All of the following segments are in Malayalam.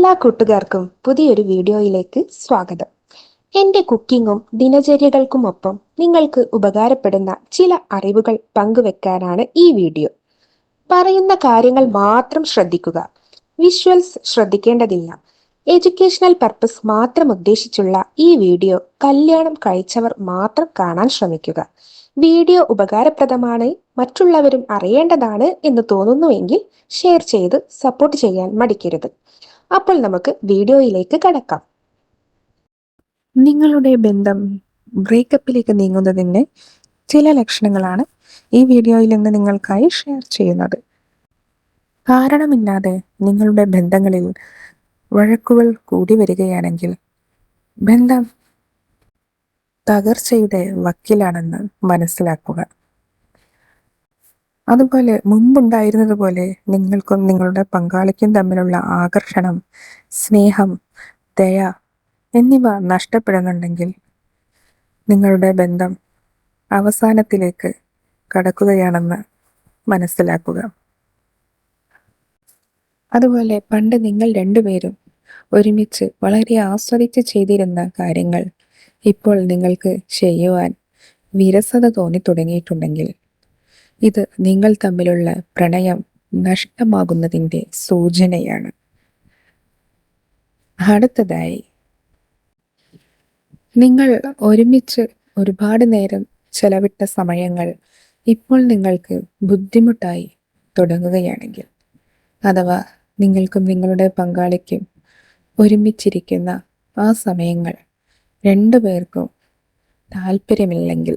എല്ലാ കൂട്ടുകാർക്കും പുതിയൊരു വീഡിയോയിലേക്ക് സ്വാഗതം. എൻ്റെ കുക്കിങ്ങും ദിനചര്യകൾക്കുമൊപ്പം നിങ്ങൾക്ക് ഉപകാരപ്പെടുന്ന ചില അറിവുകൾ പങ്കുവെക്കാനാണ് ഈ വീഡിയോ. പറയുന്ന കാര്യങ്ങൾ മാത്രം ശ്രദ്ധിക്കുക. വിഷ്വൽസ് ശ്രദ്ധിക്കേണ്ടതില്ല. എഡ്യൂക്കേഷണൽ പർപ്പസ് മാത്രം ഉദ്ദേശിച്ചുള്ള ഈ വീഡിയോ കല്യാണം കഴിച്ചവർ മാത്രം കാണാൻ ശ്രമിക്കുക. വീഡിയോ ഉപകാരപ്രദമാണ്, മറ്റുള്ളവരും അറിയേണ്ടതാണ് എന്ന് തോന്നുന്നുവെങ്കിൽ ഷെയർ ചെയ്ത് സപ്പോർട്ട് ചെയ്യാൻ മടിക്കരുത്. അപ്പോൾ നമുക്ക് വീഡിയോയിലേക്ക് കടക്കാം. നിങ്ങളുടെ ബന്ധം ബ്രേക്കപ്പിലേക്ക് നീങ്ങുന്നതിൻ്റെ ചില ലക്ഷണങ്ങളാണ് ഈ വീഡിയോയിൽ നിന്ന് നിങ്ങൾക്കായി ഷെയർ ചെയ്യുന്നത്. കാരണമില്ലാതെ നിങ്ങളുടെ ബന്ധങ്ങളിൽ വഴക്കുകൾ കൂടി വരികയാണെങ്കിൽ ബന്ധം തകർച്ചയുടെ വക്കിലാണെന്ന് മനസ്സിലാക്കുക. അതുപോലെ മുമ്പുണ്ടായിരുന്നത് പോലെ നിങ്ങൾക്കും നിങ്ങളുടെ പങ്കാളിക്കും തമ്മിലുള്ള ആകർഷണം, സ്നേഹം, ദയ എന്നിവ നഷ്ടപ്പെടുന്നുണ്ടെങ്കിൽ നിങ്ങളുടെ ബന്ധം അവസാനത്തിലേക്ക് കടക്കുകയാണെന്ന് മനസ്സിലാക്കുക. അതുപോലെ പണ്ട് നിങ്ങൾ രണ്ടുപേരും ഒരുമിച്ച് വളരെ ആസ്വദിച്ച് ചെയ്തിരുന്ന കാര്യങ്ങൾ ഇപ്പോൾ നിങ്ങൾക്ക് ചെയ്യുവാൻ വിരസത തോന്നി തുടങ്ങിയിട്ടുണ്ടെങ്കിൽ ഇത് നിങ്ങൾ തമ്മിലുള്ള പ്രണയം നഷ്ടമാകുന്നതിൻ്റെ സൂചനയാണ്. അടുത്തതായി, നിങ്ങൾ ഒരുമിച്ച് ഒരുപാട് നേരം ചെലവിട്ട സമയങ്ങൾ ഇപ്പോൾ നിങ്ങൾക്ക് ബുദ്ധിമുട്ടായി തുടങ്ങുകയാണെങ്കിൽ, അഥവാ നിങ്ങൾക്കും നിങ്ങളുടെ പങ്കാളിക്കും ഒരുമിച്ചിരിക്കുന്ന ആ സമയങ്ങൾ രണ്ടുപേർക്കും താല്പര്യമില്ലെങ്കിൽ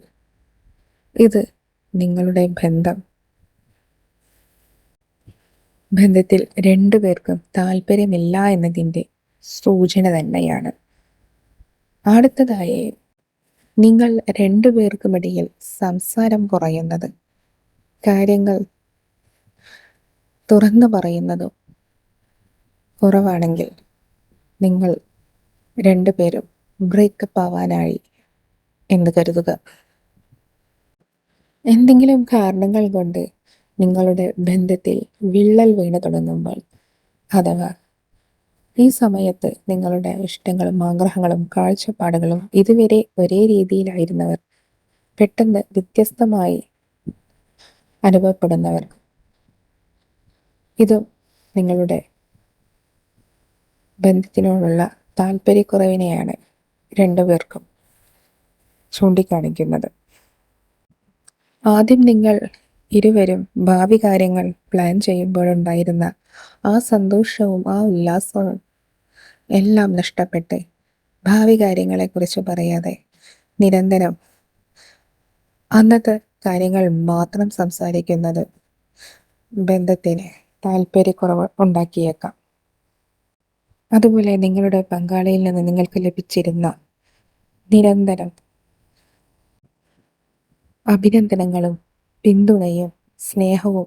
ഇത് നിങ്ങളുടെ ബന്ധത്തിൽ രണ്ടുപേർക്കും താല്പര്യമില്ല എന്നതിൻ്റെ സൂചന തന്നെയാണ്. അടുത്തതായി, നിങ്ങൾ രണ്ടുപേർക്കുമിടയിൽ സംസാരം കുറയുന്നത്, കാര്യങ്ങൾ തുറന്നു പറയുന്നതും കുറവാണെങ്കിൽ നിങ്ങൾ രണ്ടുപേരും ബ്രേക്കപ്പ് ആവാനായി എന്ന് കരുതുക. എന്തെങ്കിലും കാരണങ്ങൾ കൊണ്ട് നിങ്ങളുടെ ബന്ധത്തിൽ വിള്ളൽ വീണു തുടങ്ങുമ്പോൾ, അഥവാ ഈ സമയത്ത് നിങ്ങളുടെ ഇഷ്ടങ്ങളും ആഗ്രഹങ്ങളും കാഴ്ചപ്പാടുകളും ഇതുവരെ ഒരേ രീതിയിലായിരുന്നവർ പെട്ടെന്ന് വ്യത്യസ്തമായി അനുഭവപ്പെടുന്നവർ, ഇതും നിങ്ങളുടെ ബന്ധത്തിനോടുള്ള താല്പര്യക്കുറവിനെയാണ് രണ്ടുപേർക്കും ചൂണ്ടിക്കാണിക്കുന്നത്. ആദ്യം നിങ്ങൾ ഇരുവരും ഭാവി കാര്യങ്ങൾ പ്ലാൻ ചെയ്യുമ്പോഴുണ്ടായിരുന്ന ആ സന്തോഷവും ആ ഉല്ലാസവും എല്ലാം നഷ്ടപ്പെട്ട് ഭാവി കാര്യങ്ങളെക്കുറിച്ച് പറയാതെ നിരന്തരം അന്നത്തെ കാര്യങ്ങൾ മാത്രം സംസാരിക്കുന്നത് ബന്ധത്തിന് താല്പര്യക്കുറവ് ഉണ്ടാക്കിയേക്കാം. അതുപോലെ നിങ്ങളുടെ പങ്കാളിയിൽ നിന്ന് നിങ്ങൾക്ക് ലഭിച്ചിരുന്ന നിരന്തരം അഭിനന്ദനങ്ങളും പിന്തുണയും സ്നേഹവും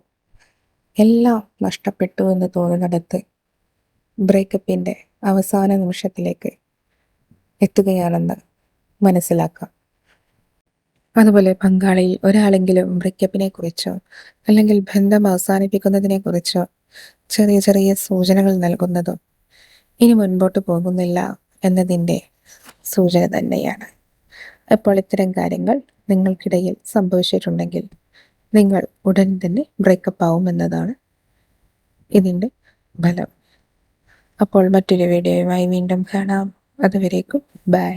എല്ലാം നഷ്ടപ്പെട്ടു എന്ന് തോന്നുന്നിടത്ത് ബ്രേക്കപ്പിൻ്റെ അവസാന നിമിഷത്തിലേക്ക് എത്തുകയാണെന്ന് മനസ്സിലാക്കാം. അതുപോലെ പങ്കാളിയിൽ ഒരാളെങ്കിലും ബ്രേക്കപ്പിനെ കുറിച്ചോ അല്ലെങ്കിൽ ബന്ധം അവസാനിപ്പിക്കുന്നതിനെ കുറിച്ചോ ചെറിയ ചെറിയ സൂചനകൾ നൽകുന്നതും ഇനി മുൻപോട്ട് പോകുന്നില്ല എന്നതിൻ്റെ സൂചന തന്നെയാണ്. അപ്പോൾ ഇത്തരം കാര്യങ്ങൾ നിങ്ങൾക്കിടയിൽ സംഭവിച്ചിട്ടുണ്ടെങ്കിൽ നിങ്ങൾ ഉടൻ തന്നെ ബ്രേക്കപ്പ് ആവുമെന്നതാണ് ഇതിൻ്റെ ഫലം. അപ്പോൾ മറ്റൊരു വീഡിയോയുമായി വീണ്ടും കാണാം. അതുവരേക്കും ബൈ.